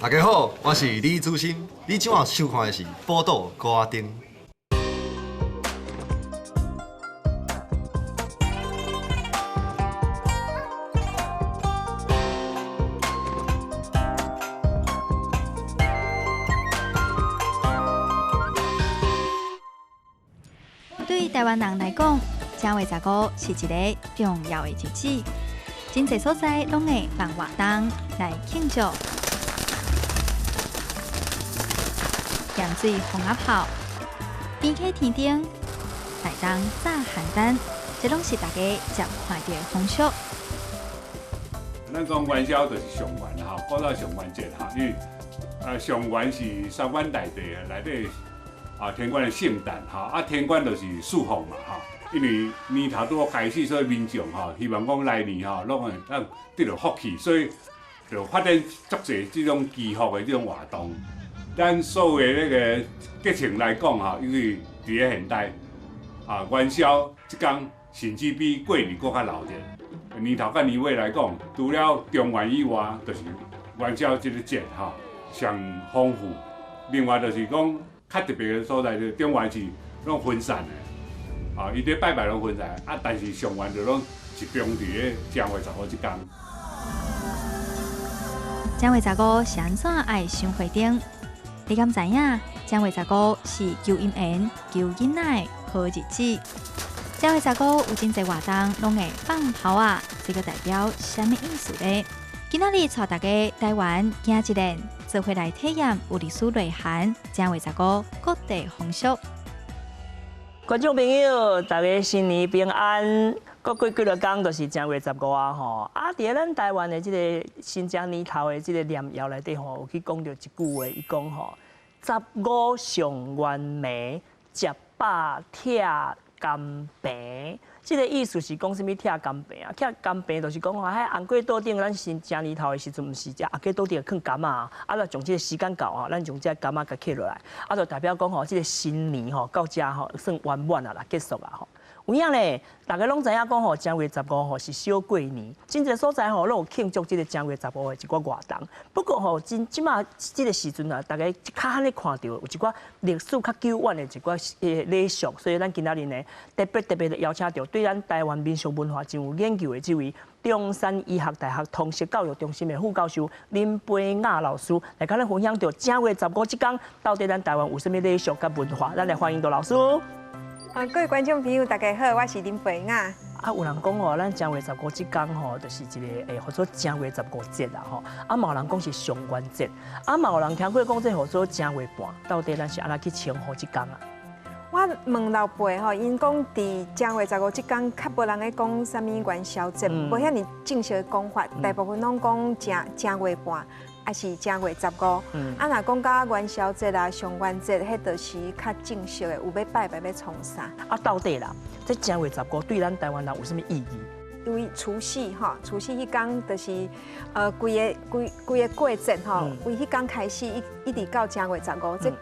大家好，我是李祖新。你今晚收看的是《报道歌丁》。对台湾人来讲，正月15是一个重要的日子，真侪所在拢会办活动来庆祝。盐水红鸭炮、边溪天顶、台东炸邯郸，这拢是大家常看到的风俗。咱讲元宵就是上元哈，报道上元节哈，因为上元是三元内底天官的圣诞哈，天官就是四方嘛哈，因为年头拄好开始，所以民众希望讲来年拢会得到福气，所以就发展足侪这种祈福的这种活动。咱所有的那个节庆来讲因为伫个现代元宵这天甚至比过年更较热热。年头甲年尾来讲，除了中元以外，就是元宵这个节上丰富。另外就是讲较特别的所在，就中元是拢分散的，伊咧拜拜拢分散，但是上元就拢集中伫咧正月15这天。正月15是安怎爱想花灯？你敢知影？正月15是求姻缘、求囡仔好日子。正月15有真侪活动拢会放炮啊，这个代表什么意思呢？今仔日带大家台湾行一年，做伙来体验有历史内涵正月15各地风俗。观众朋友，大家新年平安！过几落天就是正月15啊吼。伫咱台湾的这个新正年头的这个念谣内底吼，有去讲到一句话，伊讲吼，15上元暝，18拆甘平。这个意思是讲什么？拆甘平啊？拆甘平就是讲吼，红粿桌顶咱新正年头的时阵，毋是只红粿桌顶放甘啊，就从这个时间到咱从这个甘仔甲摕落来，就代表讲吼，这个新年吼到这吼算圆满啊啦，结束啊吼。有影咧，大家拢知影讲吼，正月15吼是小过年，真侪所在吼拢有庆祝这个正月15的一寡活动。不过吼，即马这个时阵啊，大家较罕咧看到有一寡历史较久远的一寡礼俗，所以咱今仔日呢特别的邀请到对咱台湾民俗文化真有研究的这位中山医学大学通识教育中心的副教授林培雅老师来跟咱分享到正月15这天到底咱台湾有啥物礼俗甲文化，咱来欢迎到老师。各位观众朋友，大家好，我是林培雅。有人讲吼，咱正月15这天吼，就是一个叫做正月15节啦吼。嘛有人讲是上元节，嘛有人听过讲这叫做正月半，到底咱是安怎去称呼这天啊？我问老辈吼，因讲伫正月15这天，较无人咧讲啥物元宵节，无遐尼正式的讲法，大部分拢讲正月半。还是正月15，若讲到元宵节啦、上元节，迄就是较正式的，有要拜拜要创啥。到底啦，这正月15对咱台湾人有啥物意义？因为除夕吼，除夕迄天就是规个过节吼，为迄天开始一直到正月15，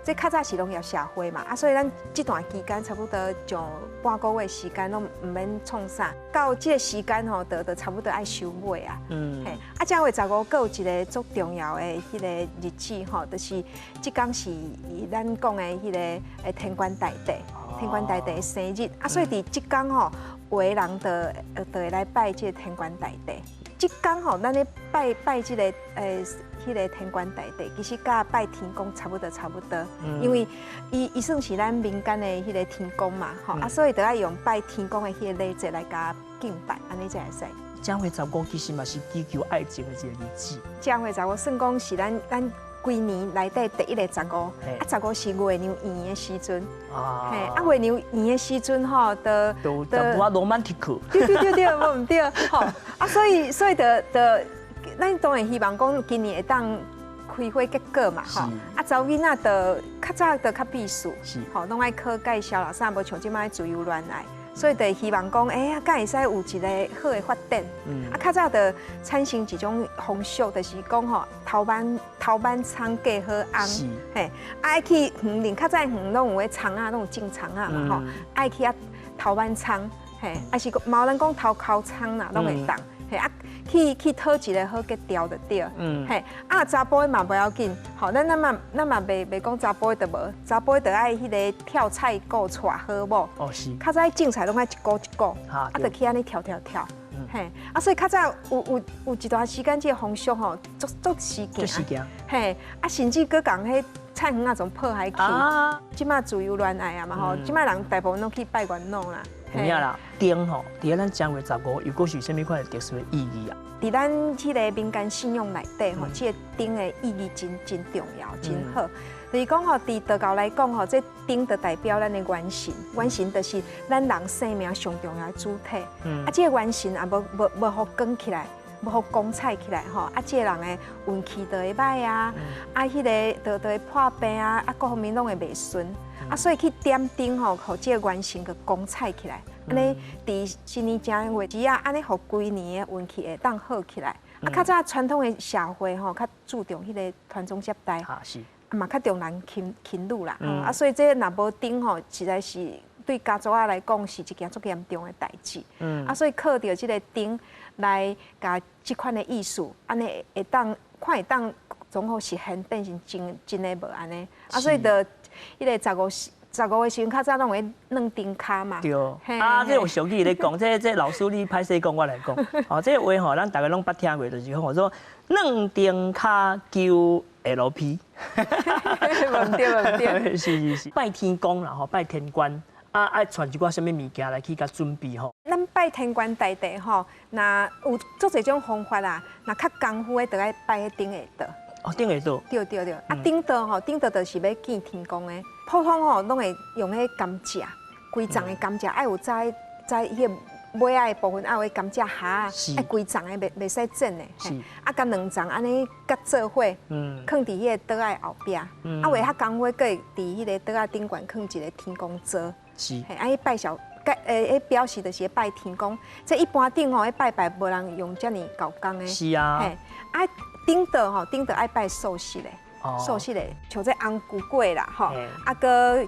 这较早是农业社会嘛，所以咱这段期间差不多就半个月时间拢唔免创啥，到这个时间吼，就差不多爱收尾啊。嘿，正月15还有一个足重要的迄个日子吼，就是这天是咱讲的迄个天官大帝，天官大帝的生日所以伫这天吼，有的人就会来拜这个天官大帝。这天吼，咱咧拜这个迄个天官大帝，其实甲拜天公差不多，因为伊算是咱民间的迄个天公嘛，所以就爱用拜天公的迄个礼节来甲敬拜，安尼才会使。正月15其实嘛是祈求爱情的一个日子。正月15算讲是咱规年内底第一个15是月娘圆的时阵，月娘圆的时阵吼，都我罗曼蒂克。对，无唔对，吼所以咱当然希望讲今年会当开花结果嘛，吼查某囡仔较早较避暑，拢爱考介绍啦，啥无像即摆自由恋爱。所以就希望讲，敢会使有一个好的发展。较早就产生一种风俗，就是讲吼，头班仓嫁好翁，嘿，爱去园林，较早园拢有迄仓啊，拢有种仓啊嘛吼，爱去头班仓，嘿，还是毛人讲头靠仓啦，拢会当。嘿啊，去讨一个好个调就对。嘿，啊查甫的嘛不要紧，吼，咱嘛袂讲查甫的就无，查甫的就爱迄个跳菜鼓带好无？哦是。较早种菜拢爱一股一股，啊就去安尼跳。嘿，啊，所以较早有一段时间，这个风俗吼，足时行。嘿，啊，甚至佮讲迄菜园啊，从破坏去。即马自由恋爱啊嘛吼，即马人大部分拢去拜月老啦。有影啦，灯吼，伫咱正月15，又果是啥物款的特殊的意义啊？伫咱迄个民间信仰内底吼，这个灯的意义真重要，真好。就是讲吼，伫道教来讲吼，这灯就代表咱的元神，元神就是咱人生命上重要的主体。啊，这个元神也无互光起来，无互光彩起来吼。啊，这个人的运气就会歹啊，啊，迄个就会破病啊，啊，各方面拢会袂顺。啊，所以去点灯吼，互这个元神个光彩起来。安尼伫新年正月时啊，安尼互规年的运气会当好起来。啊，较早传统的社会吼，较注重迄个传宗接代。啊是。嘛较重男轻女啦，啊，所以这若无灯吼，实在是对家族仔来讲是一件足严重的代志。啊，所以靠着这个灯来甲这款的艺术，安尼会当看会当总好实现变成真的无安尼。啊，所以就迄个15个时阵，较早拢会弄灯卡嘛。对。啊，这有俗语咧讲，这老师你歹势讲，我来讲。哦，这话吼，咱大家拢捌听过，就是讲我说弄灯卡求 LP。唔对。是。拜天公啦吼，拜天官啊，爱传一寡什么物件来去甲准备吼。咱拜天官大帝吼，若有足侪种方法啦，若较功夫的，就爱拜迄顶下道。哦，顶下道。对。啊，顶道吼，顶道就是要见天公的。普通吼，拢会用迄甘蔗，规丛的甘蔗，爱有在迄个尾仔的部分，爱有迄甘蔗虾，爱规丛的，袂使整的。是。啊，甲两丛安尼甲做伙，放伫迄个桌仔后壁。啊，画较功夫，佫会伫迄个桌仔顶悬放一个天公座。是。嘿，啊，迄拜小，迄表示就是拜天公。这一般顶吼，迄拜拜无人用遮尔高工的。是啊。嘿，啊，顶道吼，顶道爱拜寿司的。寿司嘞，像这红菇粿啦，吼，啊个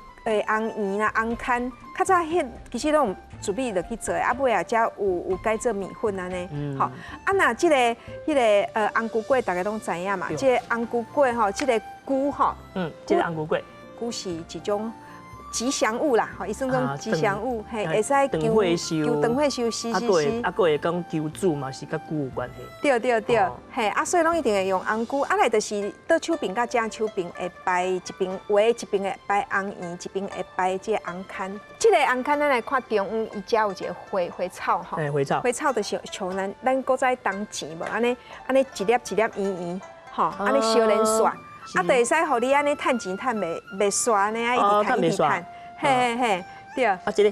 红圆啦、红摊，较早迄其实拢准备落去做，啊尾啊才有改做米粉安尼，吼，啊那即个迄个红菇粿大家拢知影嘛，即个红菇粿吼，即个菇吼，即个红菇粿，菇是一种吉祥物啦，吼，伊算种吉祥物，嘿，会使求长岁寿，是。啊，个会讲求主嘛，是甲菇有关系。对，嘿，啊，所以拢一定会用红菇，啊来就是倒手边甲正手边会摆一边画，一边会摆红圆，一边会摆这个红坎。这个红坎咱来看中央，伊遮有一个花草吼。花草就是像咱古早当钱无，安尼一粒一粒圆圆，吼，安尼小连刷。啊，就会使互你安尼趁钱趁袂刷安尼啊，一直趁，嘿，对。啊，这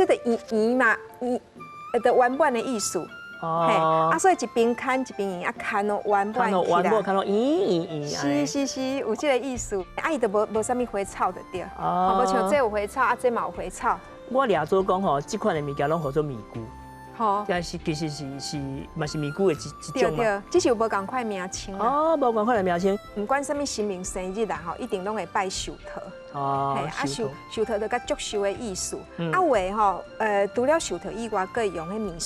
个就圆嘛，圆，就圆满的意思。嘿，啊，所以一边看一边圆，啊，看哦圆满起来。看到圆。是，有这个意思。啊，伊就无啥物花草就对。无像这有花草，啊，这嘛有花草。我俩做讲吼，这款的物件拢叫做米菇。吼，但是其实嘛是米菇的一种嘛。对，只是有无共款名称。哦，无共款的名称。唔管什么新明生日啦，吼，一定拢会拜寿桃。哦，啊寿桃就甲祝寿的意思。啊话吼，除了寿桃以外，佫会用迄面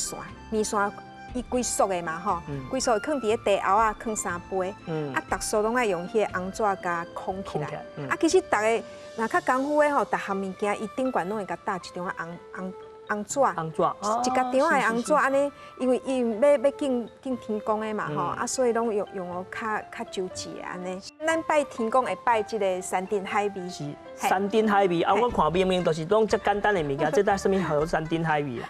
线伊规束的嘛吼，规束放伫个地后啊，放3杯。啊，逐束拢爱用迄个红纸甲框起来。啊，其实逐个若较功夫的吼，逐项物件伊顶悬拢会甲搭一张红纸，一甲张的红纸安尼，因为要敬天公的嘛吼，啊所以拢用哦较周至的安尼。咱拜天公会拜即个山珍海味。是山珍海味，啊我看明明都是拢遮简单的物件，这搭什么好山珍海味啊？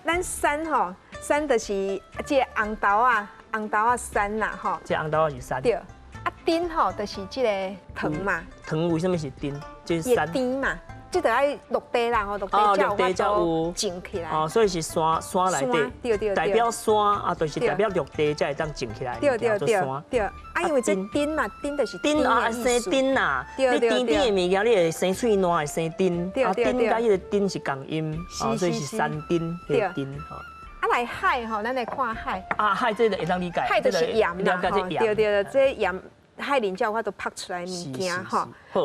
咱山吼，山就是即个红豆啊山啦吼。这红豆啊是山。对，啊丁吼就是即个糖嘛。糖为什么是丁？就是山。丁嘛。即就爱落地啦，吼，落地才有种起来。哦，所以是山内底，对，代表山啊，就是代表落地才会当种起来。对，啊，因为这丁嘛，丁就是丁啊，生丁呐，你甜甜的物件，你会生喙烂，会生丁。啊，丁甲迄个丁是共音，所以是山丁的丁。啊，来海吼，咱来看海。啊，海这个会当理解。海就是盐啦，对，这盐海鳞才有法度拍出来物件吼。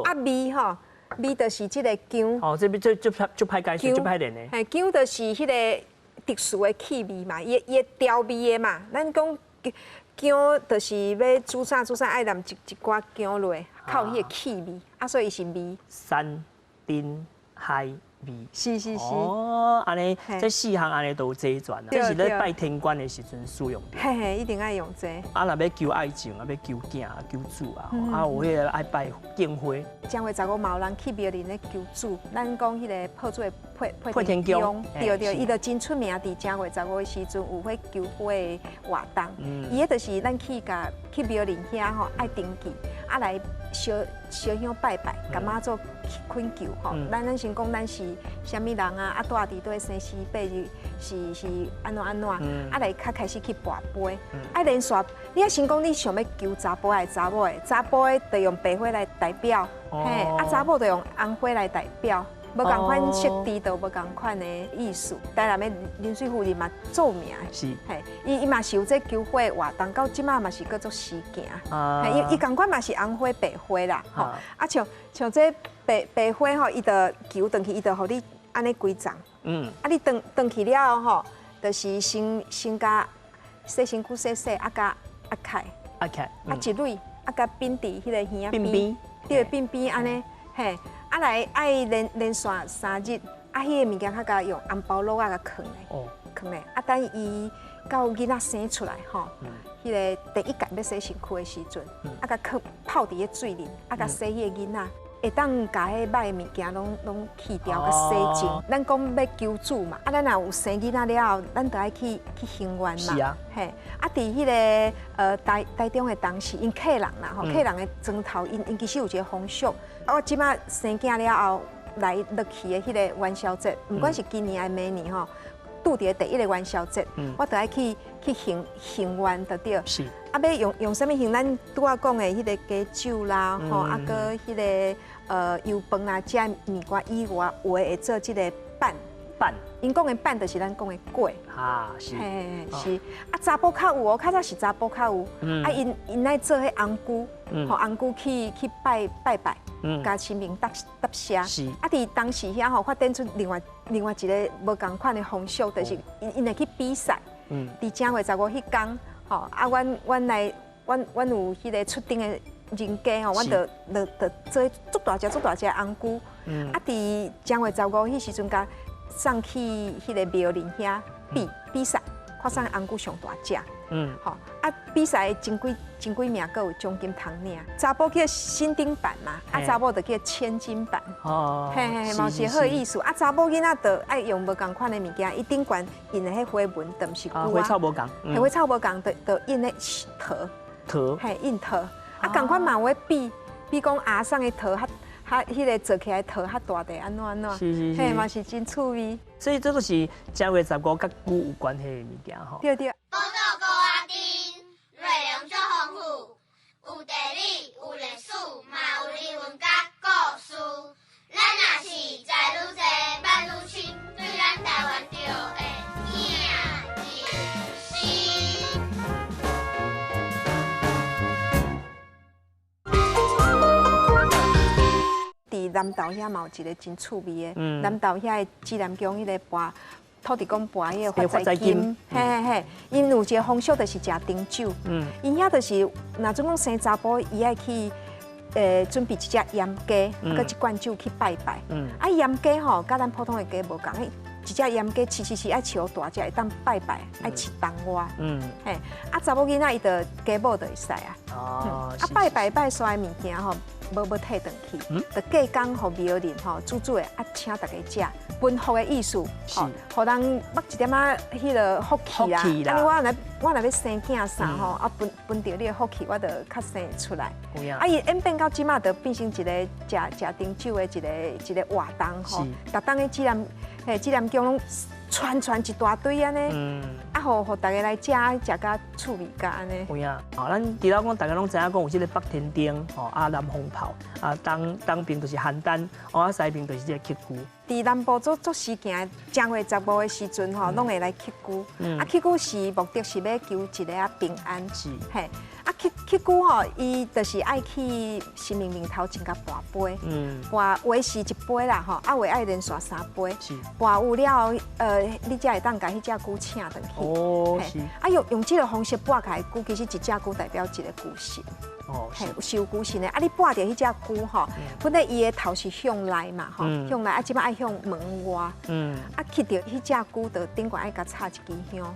啊，味吼。味就是即个姜，哦，这边就歹解释，就歹练的。姜就是迄个特殊的气味嘛，伊调味的嘛，咱讲姜就是要煮啥，爱淋一寡姜落，靠迄个气味，所以伊是味。山珍海味。是。哦，安尼这4项安尼都有齐全啊。这是咧拜天官的时阵使用的。嘿，一定爱用这。啊，若要求爱情啊，要求囝啊，求主啊，有迄个爱拜敬花。正月15嘛，有人去庙里咧求主，咱讲迄个破做配天宫，对，伊就真出名。伫正月15的时阵，有迄求花的活动。伊迄就是咱去庙里遐吼，爱登记，来烧香拜拜，甲妈祖恳求吼。咱先讲咱是虾米人啊，住伫对生时辈是安怎，来较开始去跋杯，连续你先讲你想要求查甫还是查某的，查甫的就用白花来代表，嘿，查某就用红花来代表。无共款色地，都无共款的意思。台南的林水夫人嘛著名的，是，嘿，伊嘛是有这求花的活动，到即马嘛是叫做实行。伊共款嘛是红花白花啦，吼。像这白花吼，伊就求转去，伊就互你安尼规丛。你转去了吼，就是先甲洗身躯洗，甲开，一蕊，甲并伫迄个耳边，对，并边安尼，嘿。来爱连续3日，迄个物件较甲用红包烙甲藏咧，等伊到囡仔生出来吼，迄个第一届要洗身躯的时阵，甲泡伫个水里，甲洗迄个囡仔，会当甲迄歹的物件拢去掉，甲洗净。咱讲要求主嘛，咱若有生囡仔了后，咱就爱去行愿嘛。是啊。嘿，伫迄个台中的当时，因客人啦吼，客人的庄头，因其实有一个风俗。我即马生囝了后来落去的迄个元宵节，不管是今年还是明年吼，拄伫第一个元宵节，我就爱去行愿就对。是。要用啥物行？咱拄仔讲的迄个加酒啦，吼，搁迄个油饭啦，这物件以外，有的会做即个板。因讲的板就是咱讲的粿。是。嘿，是。查甫较有哦，较早是查甫较有。因爱做迄红菇，吼红菇去拜拜。加神明搭谢，伫当时遐吼发展出另外一个无共款的风俗，就是因会去比赛。伫正月15迄天，吼阮有迄个出庭的人家吼，阮就做足大只红菇。伫正月15迄时阵，甲送去迄个庙林遐比赛，看啥红菇上大只。吼比赛真几名，阁有奖金通领。查甫叫新丁版嘛，查某就叫千金版。嘿，嘛是好意思。查某囡仔就爱用无共款的物件，伊顶悬印的迄花纹，就毋是菇啊。花草无共，花草无共，就印咧桃。嘿，印桃。共款嘛有比讲阿送的桃迄个做起来桃较大地，安怎？是。嘿，嘛是真趣味。所以这都是正月15甲菇有关系的物件吼。对。内容足丰富，有地理，有历史，嘛有人文甲故事。咱若是知愈多，捌愈深，对咱台湾就会赢入心。伫南投遐嘛有一个真趣味的，南投遐的指南宫迄个跋。土地公跋迄个发财金，嘿，因有一个风俗就是食丁酒，因遐就是若总讲生查甫，伊爱去准备一只盐鸡，搁一罐酒去拜拜。盐鸡吼，甲咱普通的鸡无共，一只盐鸡饲爱饲好大只，会当拜拜，爱饲冬瓜。嘿，查某囡仔伊就鸡母就会使啊。拜拜出来物件吼。无退转去，就过工互庙人吼，煮的请大家食，分福的意思，吼，互人捌一点仔迄个福气啦。我若要生囝啥吼，分着你的福气，我就较生会出来。伊演变到即马，就变成一个食丁酒的一个活动吼。逐当的指南宫拢串一大堆安尼，互大家来食甲趣味甲安尼。有影，咱除了讲大家拢知影讲有即个北天灯，南风炮，东边就是邯郸，西边就是即个乞龟。伫南部做事件，正月15的时阵吼，拢会来乞龟。乞龟是目的是要求一个平安。是。嘿，去菇吼，伊就是爱去神明面头前甲跋杯，跋话是一杯啦吼，啊话爱连续3杯，跋有了你才会当甲迄只菇请转去。哦，是。啊用这个方式跋开菇，其实一只菇代表一个菇神。哦，是有菇神的。啊，你跋着迄只菇吼，本来伊的头是向内嘛吼，向内啊，即摆爱向门外。啊，去着迄只菇，就顶悬爱甲插一支香。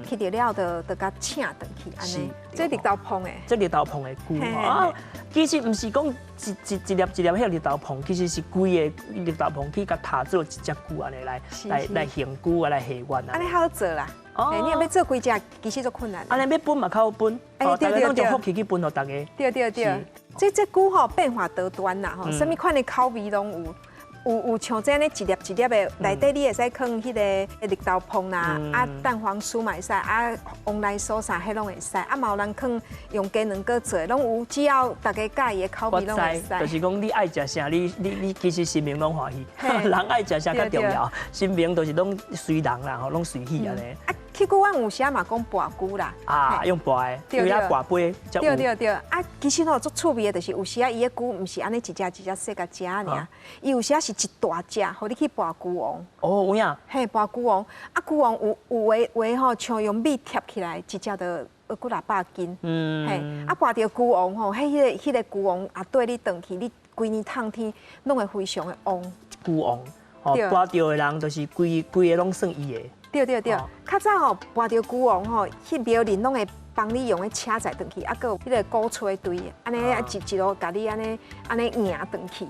去着了，就甲请转去安尼。这绿豆椪的。这绿豆椪的菇啊，其实毋是讲一粒迄绿豆椪，其实是规个绿豆椪去甲塔做一只菇安尼来形菇啊来下愿啊。安尼好做啦。你若要做几只，其实足困难。安尼要分嘛较好分，大家拢用福气去分互大家。对，这菇吼变化多端啦吼，什么款的口味拢有。有像这样一粒一粒的，内底你会使放迄个绿豆椪啦，啊蛋黄酥嘛会使，啊黄梨酥啥迄拢会使，啊嘛有人放用鸡卵糕做，拢有，只要大家介意的口味拢会使。就是讲你爱食啥，你其实心明拢欢喜，人爱食啥较重要，心明就是拢随人啦吼，拢随喜安尼。去菇阮有时嘛讲拔菇啦，用拔的，有遐拔杯，对，啊，其实吼足趣味的，就是有时伊的菇毋是安尼一只细甲食尔，伊有时是一大只，互你去拔菇王。哦，有影。嘿，拔菇王，啊，菇王有话吼，像用米贴起来，一只就几600斤。嘿，啊，拔着菇王吼，迄个菇王啊，对你转去，你规年冬天拢会非常的旺。菇王，哦，拔着的人就是规个拢算伊的。对，较早吼拔着菇王吼，迄庙里拢会帮你用个车载转去，啊，佮有迄个鼓吹队，安尼一路甲你安尼赢转去。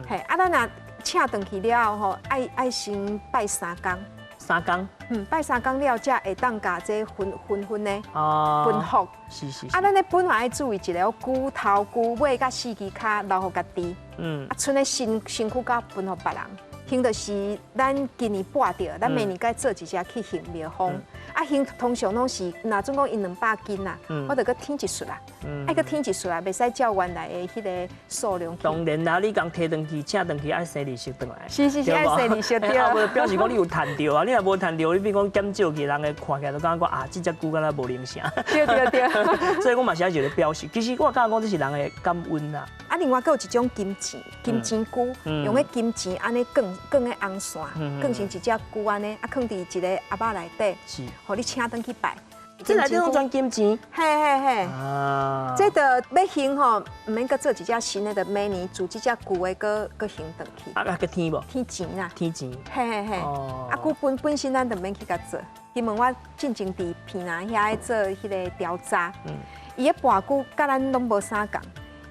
嘿，啊，咱若请转去了后吼，爱先拜3工。3工？拜3工了，才会当甲这分的分福。是。啊，咱咧本来爱注意一个菇头、菇尾甲4支骹留互家己。啊，剩的身躯甲分互别人。行就是咱今年拔掉，咱明年该做一只去行庙方。啊，行通常拢是，若总共因200斤啦，我着搁添一束啦，爱搁添一束啦，袂使照原来的迄个数量。当然啦，你讲摕转去、请转去爱生利息转来。是，爱生利息对。啊，无表示讲你有赚到啊，你若无赚到，你比如讲减少去，人个看起来都感觉啊，这只菇敢若无灵啥。对。所以我嘛是爱一个表示，其实我感觉讲这是人的感恩啦。啊，另外还有一种金钱菇，用个金钱安尼卷个红线，卷成一只菇安尼，啊，放伫一个盒仔内底，是，互你请转去拜。这内底拢装金钱。嘿。啊，这着要行吼，唔免搁做一只新的，着明年做这只菇的，搁行转去。啊，搁添无？添钱啦。添钱。嘿。哦。啊，菇本身咱着免去甲做。伊问我进前伫片南遐爱做迄个调查，伊个拔菇甲咱拢无啥共。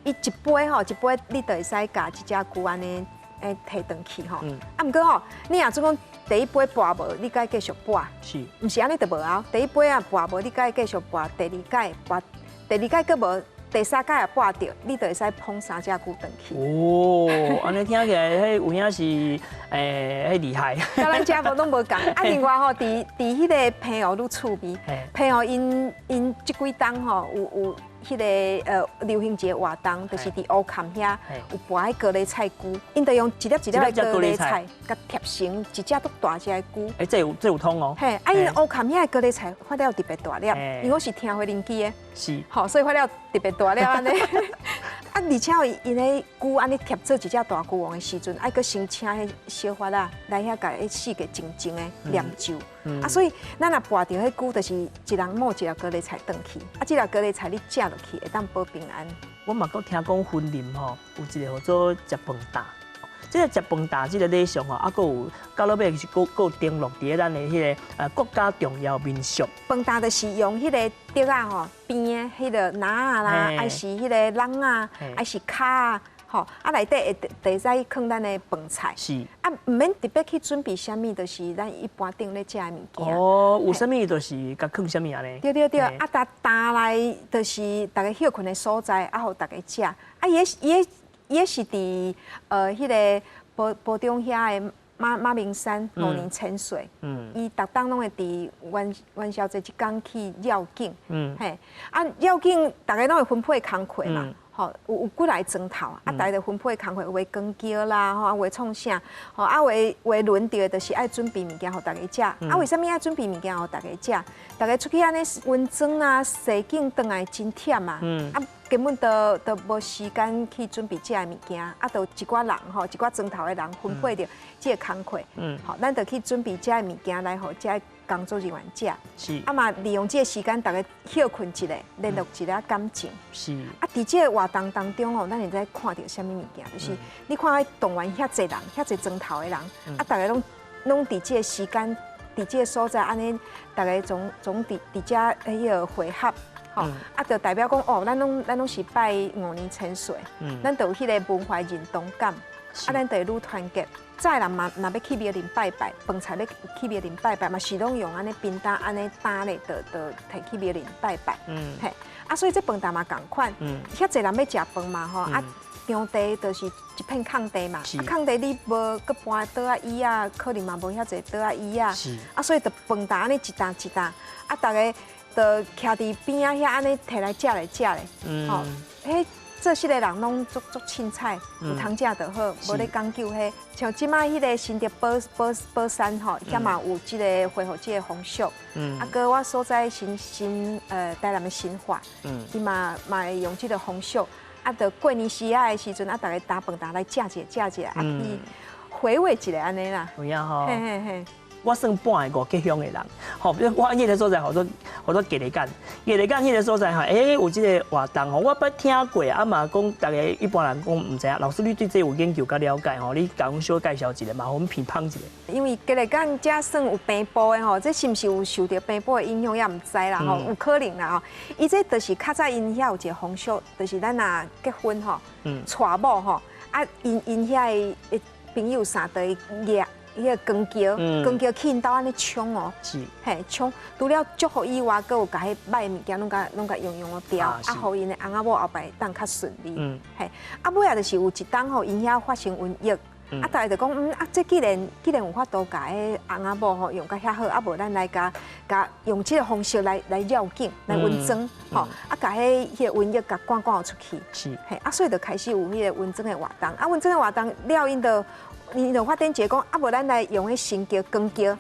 伊一杯吼，你就会使甲一只菇安尼摕转去吼。啊，毋过吼，你若总讲第一杯拔无，你该继续拔。是。毋是安尼就无后，第一杯啊拔无，你该继续拔。第二届拔，第二届佫无，第3届也拔着，你就会使捧3只菇转去。哦，安尼听起来，迄有影是迄厉害。甲咱遮无拢无共。啊，另外吼，伫迄个平湖愈趣味，平湖因即几冬吼有。迄个流行节活动，就是伫乌坎遐有拔迄高丽菜菇，因就用一粒一粒的高丽菜，甲贴成一只足大只的菇。这有通哦。嘿，啊，因乌坎遐的高丽菜发了特别大粒，因为我是听回邻居的，是，好，所以发了特别大粒安尼。啊，而且因个菇安尼贴做一只大菇王的时阵，爱搁先请迄小法啦来遐甲迄4个静静的念咒。啊，所以咱若拔掉迄菇，就是一人摸一粒高丽菜转去，啊，这粒高丽菜你食落去会当保平安。我嘛搁听讲婚林吼，有一个叫做食饭大，这个食饭大这个礼俗吼，啊，搁有到尾是搁有登录伫咱的迄个国家重要民俗。饭大就是用迄个竹啊吼边的迄个篮啊啦，还是迄个笼啊，还是卡啊。吼，啊内底会使放咱的饭菜，是啊，唔免特别去准备啥物，就是咱一般顶咧食的物件。哦，有啥物就是甲放啥物安尼。对，啊，担来就是大家休困的所在，啊，互大家食。啊，也是伫迄个埔中遐的马明山5年潜水，伊逐当拢会伫元宵节一天去绕境，嘿，啊绕境大家拢会分配工课嘛。吼，有几来砖头，啊，大家就分配工课，画光桥啦，吼，画创啥，吼，啊，画轮到的，就是爱准备物件，互大家食。啊，为什么爱准备物件互大家食？大家出去安尼温泉啊、洗景回来真忝啊，啊，根本都无时间去准备这物件，啊，就一寡人吼，一寡砖头的人分配着这个工课，好，咱就去准备这物件来互这工作人员食。是。啊嘛，利用这个时间，大家休困一下，联络一下感情。是。啊，伫这个活动当中哦，咱会在看到什么物件？就是你看迄动员遐侪人，遐侪砖头的人，啊，大家拢伫这个时间，伫这个所在，安尼大家总伫这迄个会合，吼，啊，就代表讲哦，咱拢是拜5年千岁，咱就有迄个文化认同感，啊，咱就会愈团结。再人嘛，若要去庙林拜拜，饭菜要去庙林拜拜嘛，是拢用安尼便当安尼担咧，就摕去庙林拜拜。嘿，啊，所以这饭菜嘛共款，遐侪人要食饭嘛吼，啊，场地就是一片空地嘛，啊，空地你无搁搬桌啊椅啊，可能嘛无遐侪桌啊椅啊，啊，所以就饭菜安尼一担一担，啊，大家就徛伫边啊遐安尼摕来食咧，吼，迄。做事的人拢足凊彩，有通食就好，无咧讲究迄。像即摆迄个新竹宝山吼，遐嘛有即个恢复即个风俗。啊，搁我所在台南的新化，伊嘛会用即个风俗。啊，到过年时啊的时阵，啊，大家打饭来食一下，啊去回味一下安尼啦。有影吼。嘿嘿嘿。我算半个五吉乡的人，吼，比如我迄个所在，好多鸡日干迄个所在哈，有即个活动吼，我捌听过，啊嘛讲，大家一般人讲唔知啊，老师你对这有研究甲了解吼，你甲阮小介绍一下嘛，我们评判一下。因为鸡日干遮算有平埔的吼，这是毋是有受到平埔的影响也唔知啦吼，有可能啦吼。伊这就是较早因遐有一个风俗，就是咱若结婚吼，娶某吼，啊因遐的朋友啥的约。迄个光桥去因兜安尼冲哦，嘿冲，除了祝福以外，佮有甲迄歹物件拢甲用掉，啊，互因的翁仔某后摆当较顺利。嘿，啊尾啊就是有一当吼，因遐发生瘟疫，啊大家就讲啊，这既然有法度甲迄翁仔某吼用甲遐好，啊无咱来甲用这个方式来绕境来温装，吼，啊甲迄个瘟疫甲赶出去。是，嘿，啊所以就开始有迄个温装的活动，啊温装的活动了因就发展一个讲，啊无咱来用迄新桥、光桥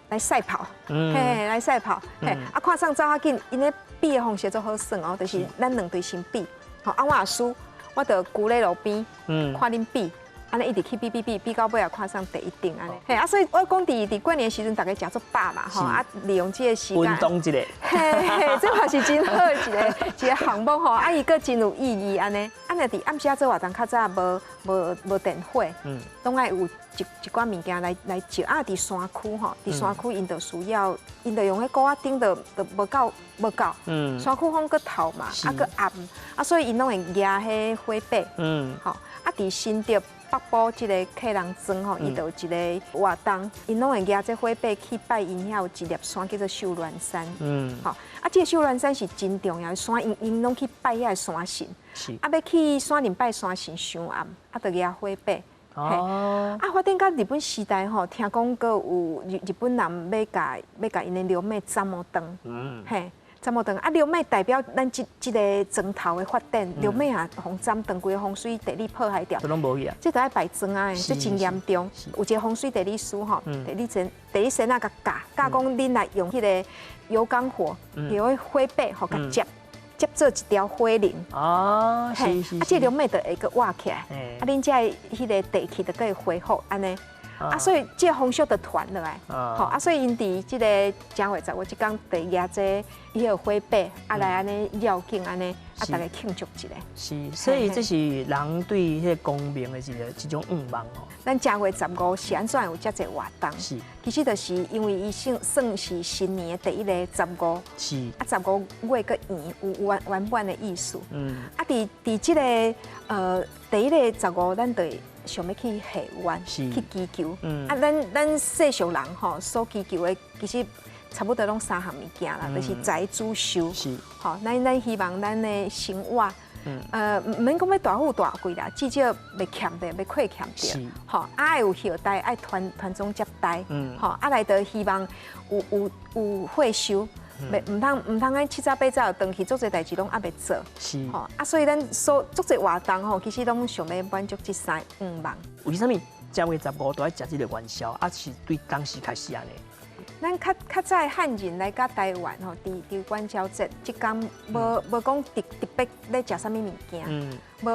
来赛跑，嘿，来赛跑，嘿，啊看上走较紧，因咧比的方式做好耍哦，就是咱两队先比，吼，啊我若输，我就扶咧路边，看恁比，安尼一直去比到尾也看上第一等安尼，嘿，啊所以我讲伫过年时阵，大家食足饱嘛，吼，啊利用这个时间，运动一下，嘿，这嘛是真好一个项目吼，啊伊个真有意义安尼，啊若伫暗时做活动较早无电火，拢爱有一寡物件来照啊！伫山区吼，伫山区因就需要，因就用迄锅仔顶就无够，山区风搁透嘛，啊搁暗，啊所以因拢会压迄火把，吼，啊伫新竹北部即个客人庄吼，伊就有一个活动，因拢会压这火把去拜因遐有一粒山叫做秀峦山，吼，啊这个秀峦山是真重要的山，因拢去拜遐山神。啊，要去山林拜山神上暗，啊，就举火把。哦。啊，发展到日本时代吼，听讲阁有日本人要甲因的龙妹斩毛灯。嘿，斩毛灯啊，龙妹代表咱即个砖头的发展，龙妹啊，红斩灯规个风水地理破坏掉。都拢无去啊。这都爱摆砖啊，这真严重。有一个风水地理师吼，地理先啊甲教讲恁来用迄个油缸火，用火把吼甲接做一条火灵哦，是，啊，这龙妹就会个挖起来，啊，恁遮迄个地气就可以恢复安尼，啊，所以这风俗就传落来，好，啊，所以因伫这个正月15即天，第压这迄个火把，啊来安尼绕境安尼，啊，大家庆祝一下。是，所以这是人对迄个公明的一种愿望哦。咱正月15是安怎有遮济活动？是，其实就是因为伊算是新年的第一个15，是啊，15月个圆有圆满的意思。啊，伫这个第一个15，咱就想要去下愿，去祈求。啊，咱世俗人吼所祈求的，其实差不多拢3项物件啦，就是财主寿。是，吼，咱希望咱的生活。唔免讲要大富大贵啦，至少袂欠着，袂亏欠着，吼，爱有后代，爱传宗接代，吼，啊来得希望有会收，唔通安七早八早回去，做侪代志拢还袂做。是。吼啊，所以咱所做侪活动吼，其实拢想要满足这3、5万。为什么正月15都爱食这个元宵？啊，是对当时开始安尼。咱较早汉人来到台湾吼，伫元宵节即天无讲特别咧食啥物物件，无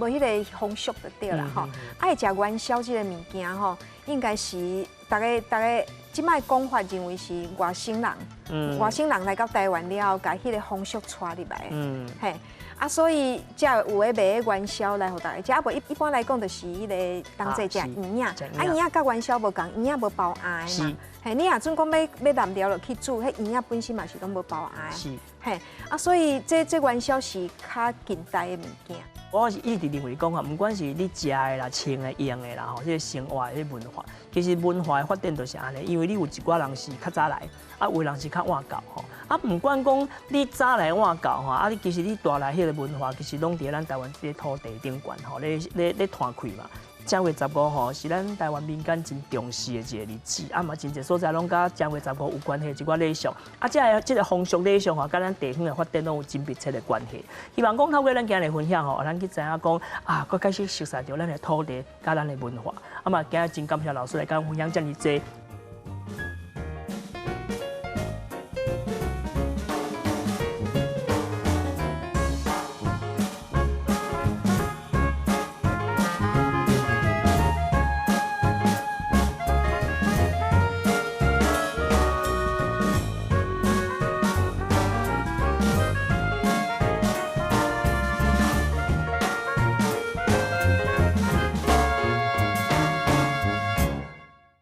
迄个风俗就对啦吼。爱食元宵即个物件吼，应该是大家即摆讲法认为是外省人，外省人来到台湾了后，甲迄个风俗带入来，嘿。啊，所以才有诶卖元宵来互大家食，无一般来讲就是迄个当做食圆仔，啊圆仔甲元宵无共，圆仔无包瓚的嘛，嘿，你若准讲要南调落去煮，迄圆仔本身嘛是拢无包瓚的，嘿，啊所以这元宵是较近代的物件。我是一直认为讲啊，不管是你食的啦、穿的、用的啦，吼，这个生活的文化，其实文化的发展就是安尼，因为你有一寡人是较早来，啊，有的人是较晚到吼，啊，不管讲你早来晚到吼，啊，你其实你带来迄个文化，其实拢伫咱台湾这个土地顶悬吼，咧传开嘛。正月15吼是咱台湾民间真重视的一个日子，啊嘛真侪所在拢甲正月15有关系一寡礼俗，啊这个风俗礼俗吼，甲咱地方的发展拢有真密切的关系。希望讲透过咱今日分享吼，咱去知影讲啊，佫开始熟悉到咱的土地甲咱的文化，啊嘛今日真感谢老师来甲咱分享遮尔济